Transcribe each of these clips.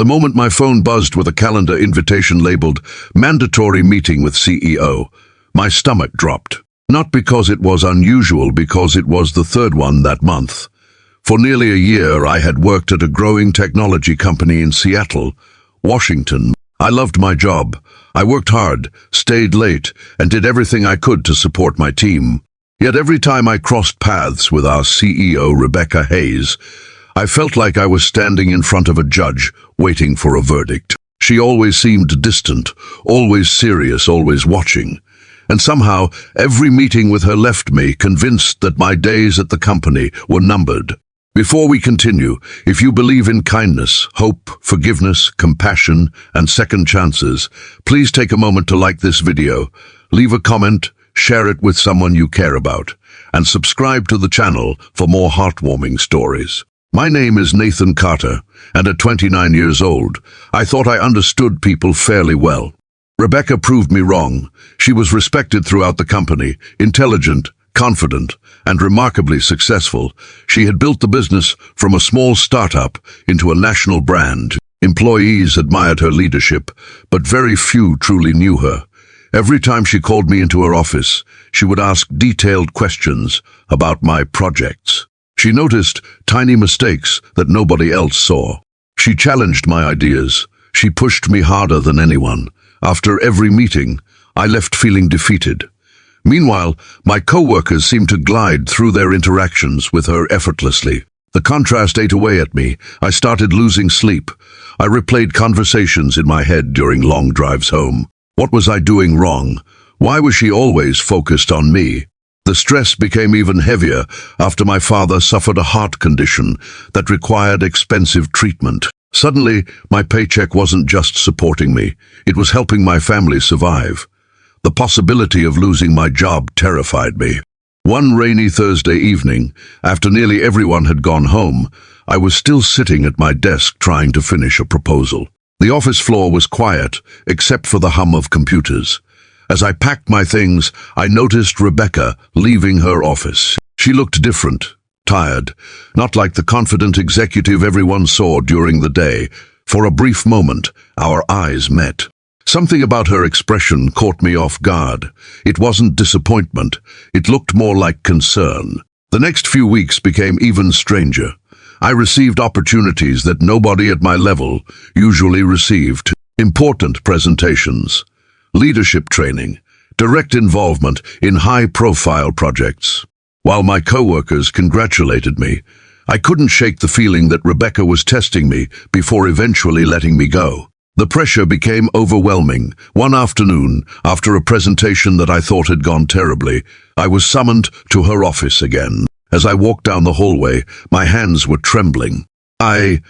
The moment my phone buzzed with a calendar invitation labeled "Mandatory Meeting with CEO," my stomach dropped. Not because it was unusual, because it was the third one that month. For nearly a year, I had worked at a growing technology company in Seattle, Washington. I loved my job. I worked hard, stayed late, and did everything I could to support my team. Yet every time I crossed paths with our CEO, Rebecca Hayes, I felt like I was standing in front of a judge, waiting for a verdict. She always seemed distant, always serious, always watching. And somehow, every meeting with her left me convinced that my days at the company were numbered. Before we continue, if you believe in kindness, hope, forgiveness, compassion, and second chances, please take a moment to like this video, leave a comment, share it with someone you care about, and subscribe to the channel for more heartwarming stories. My name is Nathan Carter, and at 29 years old, I thought I understood people fairly well. Rebecca proved me wrong. She was respected throughout the company, intelligent, confident, and remarkably successful. She had built the business from a small startup into a national brand. Employees admired her leadership, but very few truly knew her. Every time she called me into her office, she would ask detailed questions about my projects. She noticed tiny mistakes that nobody else saw. She challenged my ideas. She pushed me harder than anyone. After every meeting, I left feeling defeated. Meanwhile, my co-workers seemed to glide through their interactions with her effortlessly. The contrast ate away at me. I started losing sleep. I replayed conversations in my head during long drives home. What was I doing wrong? Why was she always focused on me? The stress became even heavier after my father suffered a heart condition that required expensive treatment. Suddenly, my paycheck wasn't just supporting me. It was helping my family survive. The possibility of losing my job terrified me. One rainy Thursday evening, after nearly everyone had gone home, I was still sitting at my desk trying to finish a proposal. The office floor was quiet, except for the hum of computers. As I packed my things, I noticed Rebecca leaving her office. She looked different, tired, not like the confident executive everyone saw during the day. For a brief moment, our eyes met. Something about her expression caught me off guard. It wasn't disappointment. It looked more like concern. The next few weeks became even stranger. I received opportunities that nobody at my level usually received. Important presentations, leadership training, direct involvement in high-profile projects. While my co-workers congratulated me, I couldn't shake the feeling that Rebecca was testing me before eventually letting me go. The pressure became overwhelming. One afternoon, after a presentation that I thought had gone terribly, I was summoned to her office again. As I walked down the hallway, my hands were trembling. I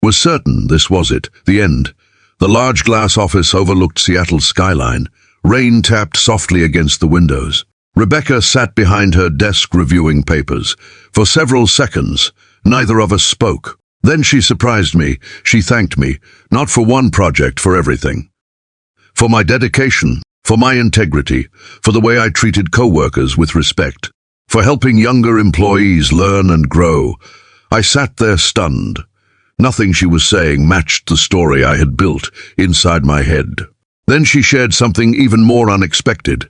was certain this was it, the end. The large glass office overlooked Seattle's skyline. Rain tapped softly against the windows. Rebecca sat behind her desk reviewing papers. For several seconds, neither of us spoke. Then she surprised me. She thanked me, not for one project, for everything. For my dedication, for my integrity, for the way I treated co-workers with respect, for helping younger employees learn and grow. I sat there stunned. Nothing she was saying matched the story I had built inside my head. Then she shared something even more unexpected.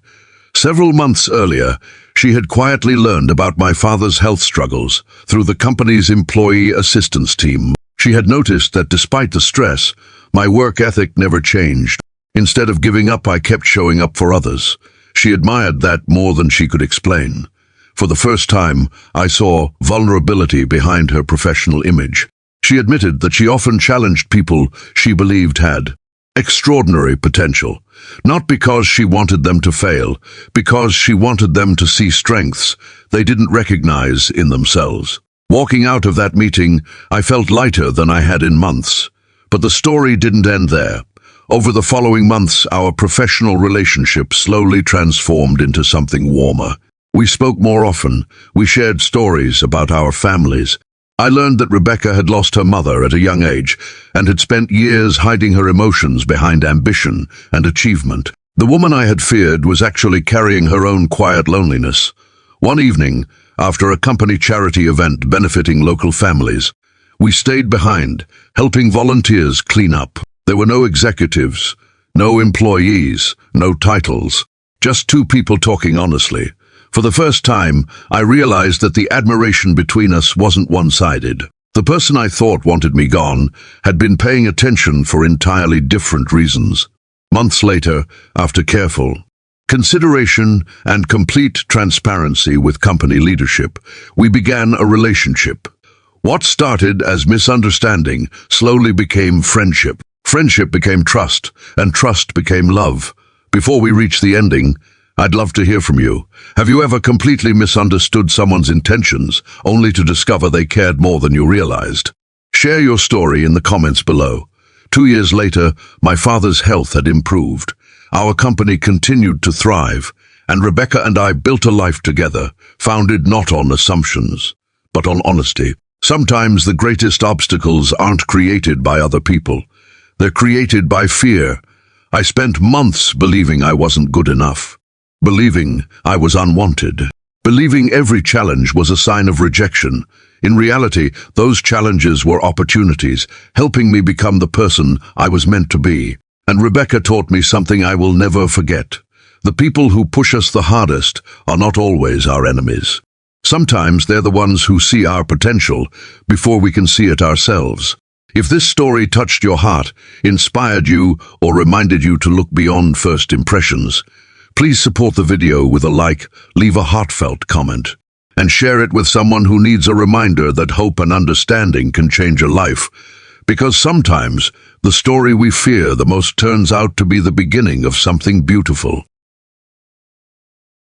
Several months earlier, she had quietly learned about my father's health struggles through the company's employee assistance team. She had noticed that despite the stress, my work ethic never changed. Instead of giving up, I kept showing up for others. She admired that more than she could explain. For the first time, I saw vulnerability behind her professional image. She admitted that she often challenged people she believed had extraordinary potential, not because she wanted them to fail, because she wanted them to see strengths they didn't recognize in themselves. Walking out of that meeting, I felt lighter than I had in months. But the story didn't end there. Over the following months, our professional relationship slowly transformed into something warmer. We spoke more often. We shared stories about our families. I learned that Rebecca had lost her mother at a young age and had spent years hiding her emotions behind ambition and achievement. The woman I had feared was actually carrying her own quiet loneliness. One evening, after a company charity event benefiting local families, We stayed behind, helping volunteers clean up. There were no executives, no employees, no titles, just two people talking honestly. For the first time, I realized that the admiration between us wasn't one-sided. The person I thought wanted me gone had been paying attention for entirely different reasons. Months later, after careful consideration and complete transparency with company leadership, we began a relationship. What started as misunderstanding slowly became friendship. Friendship became trust, and trust became love. Before we reach the ending, I'd love to hear from you. Have you ever completely misunderstood someone's intentions, only to discover they cared more than you realized? Share your story in the comments below. 2 years later, my father's health had improved. Our company continued to thrive, and Rebecca and I built a life together, founded not on assumptions, but on honesty. Sometimes the greatest obstacles aren't created by other people. They're created by fear. I spent months believing I wasn't good enough, believing I was unwanted, believing every challenge was a sign of rejection. In reality, those challenges were opportunities, helping me become the person I was meant to be. And Rebecca taught me something I will never forget. The people who push us the hardest are not always our enemies. Sometimes they're the ones who see our potential before we can see it ourselves. If this story touched your heart, inspired you, or reminded you to look beyond first impressions, please support the video with a like, leave a heartfelt comment, and share it with someone who needs a reminder that hope and understanding can change a life. Because sometimes, the story we fear the most turns out to be the beginning of something beautiful.